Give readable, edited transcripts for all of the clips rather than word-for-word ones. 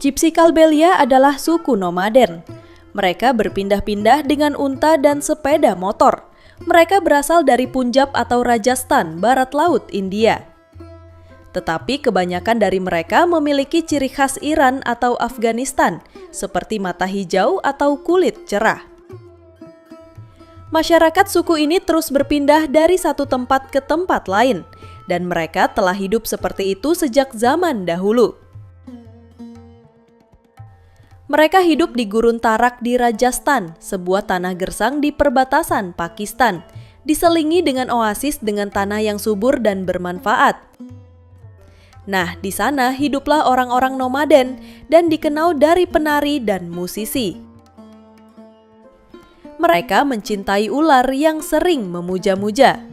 Gypsy Kalbelia adalah suku nomaden. Mereka berpindah-pindah dengan unta dan sepeda motor. Mereka berasal dari Punjab atau Rajasthan, barat laut India. Tetapi kebanyakan dari mereka memiliki ciri khas Iran atau Afghanistan, seperti mata hijau atau kulit cerah. Masyarakat suku ini terus berpindah dari satu tempat ke tempat lain, dan mereka telah hidup seperti itu sejak zaman dahulu. Mereka hidup di Gurun Tarak di Rajasthan, sebuah tanah gersang di perbatasan Pakistan, diselingi dengan oasis dengan tanah yang subur dan bermanfaat. Nah, di sana hiduplah orang-orang nomaden dan dikenal dari penari dan musisi. Mereka mencintai ular yang sering memuja-muja.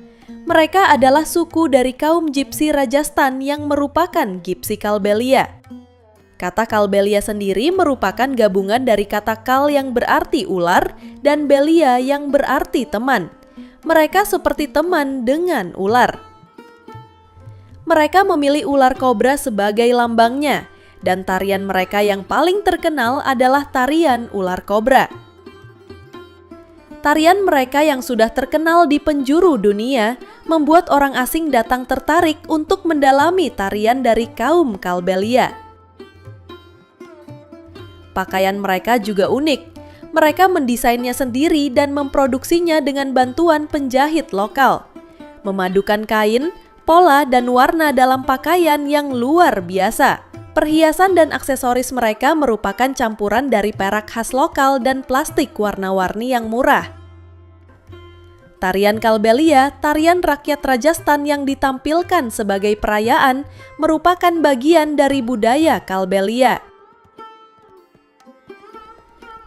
Mereka adalah suku dari kaum Gypsy Rajasthan yang merupakan Gypsy Kalbelia. Kata Kalbelia sendiri merupakan gabungan dari kata kal yang berarti ular dan belia yang berarti teman. Mereka seperti teman dengan ular. Mereka memilih ular kobra sebagai lambangnya, dan tarian mereka yang paling terkenal adalah tarian ular kobra. Tarian mereka yang sudah terkenal di penjuru dunia membuat orang asing datang tertarik untuk mendalami tarian dari kaum Kalbelia. Pakaian mereka juga unik. Mereka mendesainnya sendiri dan memproduksinya dengan bantuan penjahit lokal. Memadukan kain, pola, dan warna dalam pakaian yang luar biasa. Perhiasan dan aksesoris mereka merupakan campuran dari perak khas lokal dan plastik warna-warni yang murah. Tarian Kalbelia, tarian rakyat Rajasthan yang ditampilkan sebagai perayaan, merupakan bagian dari budaya Kalbelia.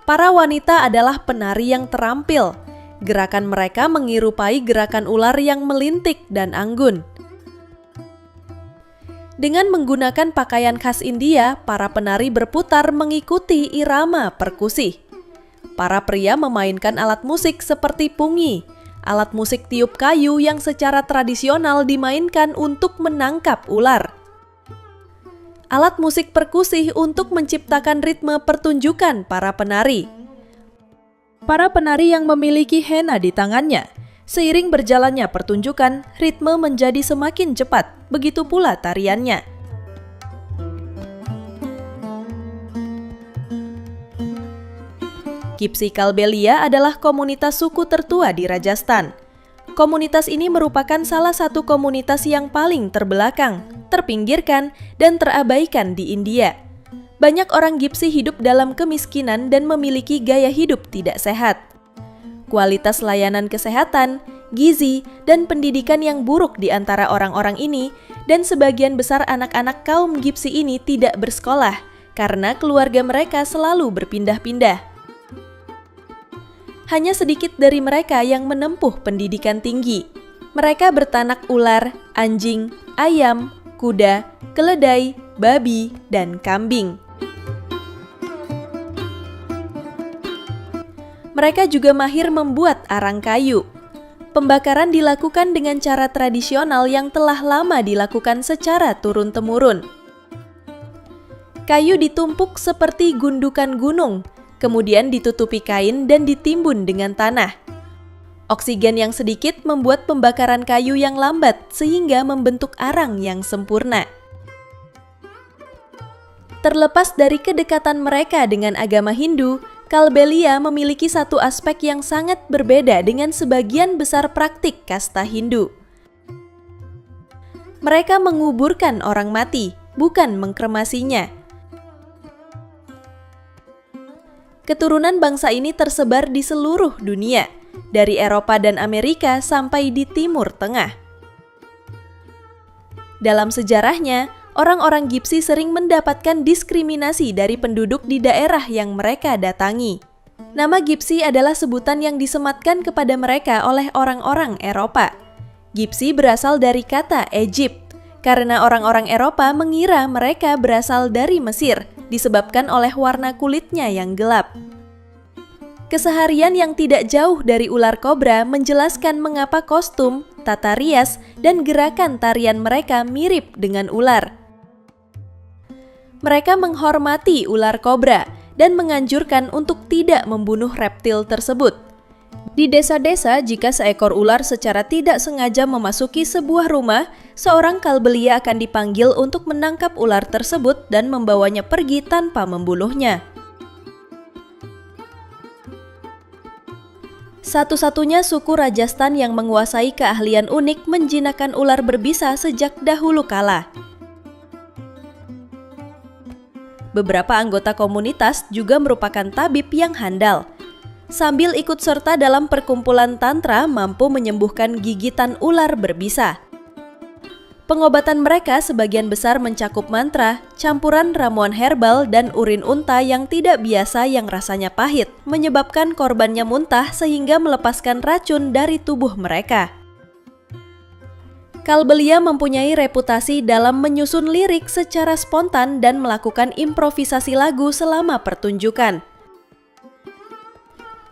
Para wanita adalah penari yang terampil. Gerakan mereka menyerupai gerakan ular yang melintik dan anggun. Dengan menggunakan pakaian khas India, para penari berputar mengikuti irama perkusi. Para pria memainkan alat musik seperti pungi, alat musik tiup kayu yang secara tradisional dimainkan untuk menangkap ular. Alat musik perkusi untuk menciptakan ritme pertunjukan para penari. Para penari yang memiliki henna di tangannya. Seiring berjalannya pertunjukan, ritme menjadi semakin cepat, begitu pula tariannya. Gypsy Kalbelia adalah komunitas suku tertua di Rajasthan. Komunitas ini merupakan salah satu komunitas yang paling terbelakang, terpinggirkan, dan terabaikan di India. Banyak orang Gypsy hidup dalam kemiskinan dan memiliki gaya hidup tidak sehat. Kualitas layanan kesehatan, gizi, dan pendidikan yang buruk di antara orang-orang ini, dan sebagian besar anak-anak kaum Gypsy ini tidak bersekolah karena keluarga mereka selalu berpindah-pindah. Hanya sedikit dari mereka yang menempuh pendidikan tinggi. Mereka bertanak ular, anjing, ayam, kuda, keledai, babi, dan kambing. Mereka juga mahir membuat arang kayu. Pembakaran dilakukan dengan cara tradisional yang telah lama dilakukan secara turun-temurun. Kayu ditumpuk seperti gundukan gunung, kemudian ditutupi kain dan ditimbun dengan tanah. Oksigen yang sedikit membuat pembakaran kayu yang lambat sehingga membentuk arang yang sempurna. Terlepas dari kedekatan mereka dengan agama Hindu, Kalbelia memiliki satu aspek yang sangat berbeda dengan sebagian besar praktik kasta Hindu. Mereka menguburkan orang mati, bukan mengkremasinya. Keturunan bangsa ini tersebar di seluruh dunia, dari Eropa dan Amerika sampai di Timur Tengah. Dalam sejarahnya, orang-orang Gypsy sering mendapatkan diskriminasi dari penduduk di daerah yang mereka datangi. Nama Gypsy adalah sebutan yang disematkan kepada mereka oleh orang-orang Eropa. Gypsy berasal dari kata Egypt, karena orang-orang Eropa mengira mereka berasal dari Mesir, disebabkan oleh warna kulitnya yang gelap. Keseharian yang tidak jauh dari ular kobra menjelaskan mengapa kostum, tata rias, dan gerakan tarian mereka mirip dengan ular. Mereka menghormati ular kobra dan menganjurkan untuk tidak membunuh reptil tersebut. Di desa-desa, jika seekor ular secara tidak sengaja memasuki sebuah rumah, seorang kalbelia akan dipanggil untuk menangkap ular tersebut dan membawanya pergi tanpa membunuhnya. Satu-satunya suku Rajasthan yang menguasai keahlian unik menjinakkan ular berbisa sejak dahulu kala. Beberapa anggota komunitas juga merupakan tabib yang handal. Sambil ikut serta dalam perkumpulan tantra mampu menyembuhkan gigitan ular berbisa. Pengobatan mereka sebagian besar mencakup mantra, campuran ramuan herbal, dan urin unta yang tidak biasa yang rasanya pahit, menyebabkan korbannya muntah sehingga melepaskan racun dari tubuh mereka. Kalbelia mempunyai reputasi dalam menyusun lirik secara spontan dan melakukan improvisasi lagu selama pertunjukan.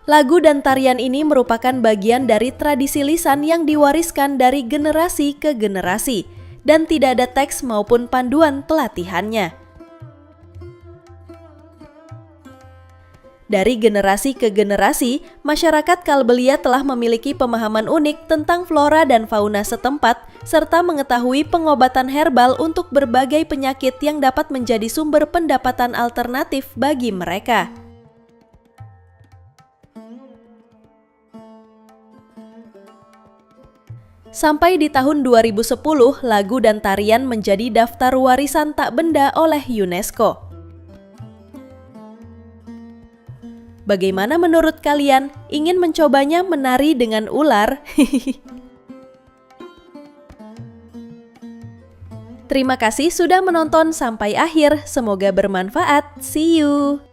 Lagu dan tarian ini merupakan bagian dari tradisi lisan yang diwariskan dari generasi ke generasi dan tidak ada teks maupun panduan pelatihannya. Dari generasi ke generasi, masyarakat Kalbelia telah memiliki pemahaman unik tentang flora dan fauna setempat, serta mengetahui pengobatan herbal untuk berbagai penyakit yang dapat menjadi sumber pendapatan alternatif bagi mereka. Sampai di tahun 2010, lagu dan tarian menjadi daftar warisan tak benda oleh UNESCO. Bagaimana menurut kalian? Ingin mencobanya menari dengan ular? Terima kasih sudah menonton sampai akhir. Semoga bermanfaat. See you!